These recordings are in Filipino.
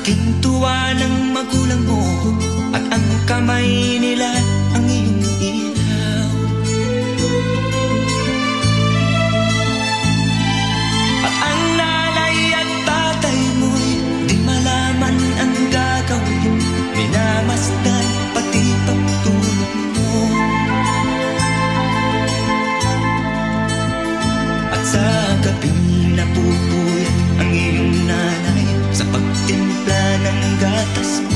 Laking tuwa ng magulang mo at ang kamay nila ang iyong ilaw. At ang nanay at tatay mo'y di malaman ang gagawin, minamasdan pati pagtulog mo. At sa gabing napupuyat ang iyong nanay sa pagtimpla ng gatas mo.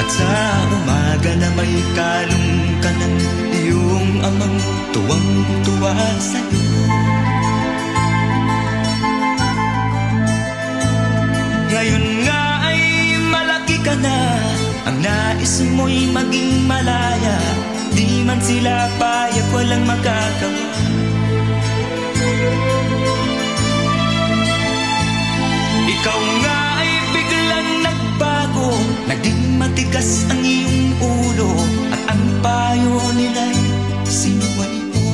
At sa umaga na may kalong ka ng iyong amang tuwang-tuwa sa'yo. Ngayon nga ay malaki ka na, ang nais mo'y maging malaya. Di man sila payag, walang magagawa. Ikaw nga ay biglang nagbago, naging matigas ang iyong ulo, at ang payo nila'y sinuway mo.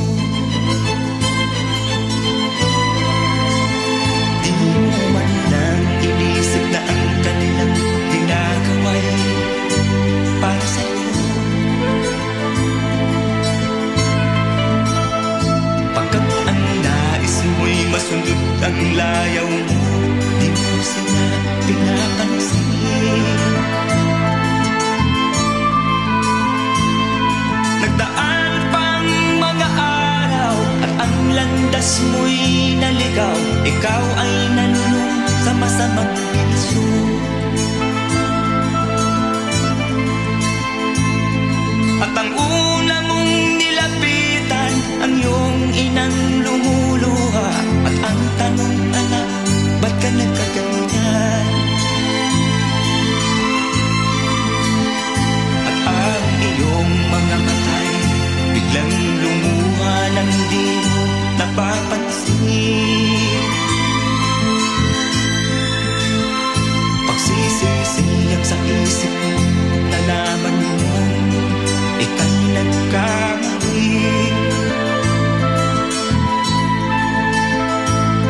Di mo man lang inisip na ang kanilang ginagawa'y para sa'yo. Pagkat ang nais mo'y masundot ang layaw mo, di mo sila pinapansin. Nagdaan pang mga araw at ang landas mo'y naligaw. Ikaw ay nanulong sa masamang bisyo. At ang una mong nilapitan, ang iyong inang lumuluha. At ang tanong, anak, ba't ka nagkaganyan? At ang iyong mga matay biglang lumuha nang di mo napapansin. Pagsisisiyang sa isip mo, nalaman mo ika'y nagkamali.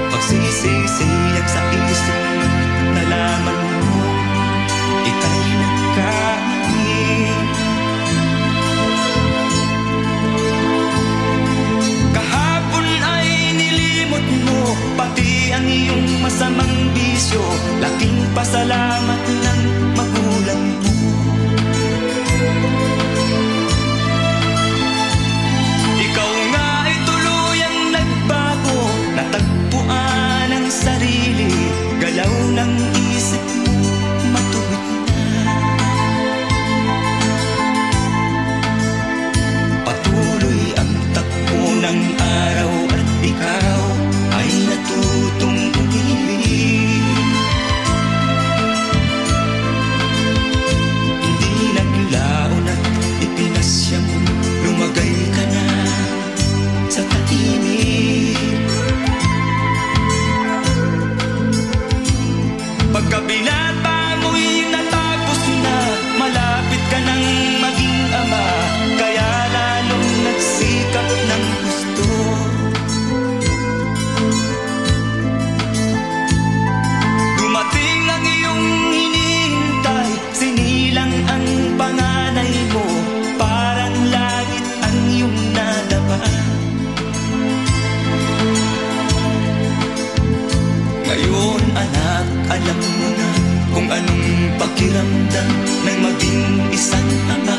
Pagsisisiyag sa isip, nalaman mo ika'y nagkamali. Kahapon ay nilimot mo pati ang iyong masamang bisyo. Laking pasalamat ng magulang mo. Ikaw nga ay tuluyang nagbago, natagpuan ang sarili, galaw ng isip mo matuwid na. Patuloy ang takbo ng araw at ikaw ay natutong umibig. Hindi naglaon at ipinasya mo, lumagay ka na sa tahimik. Pagkabinata mo'y natapos na, malapit ka nang maging ama, kaya lalong nagsikap ng gusto. Dumating ang iyong hinihintay, sinilang ang panganay mo, parang langit ang iyong nadama. Ngayon anak, alam mo na kung anong pakiramdam ng maging isang ama.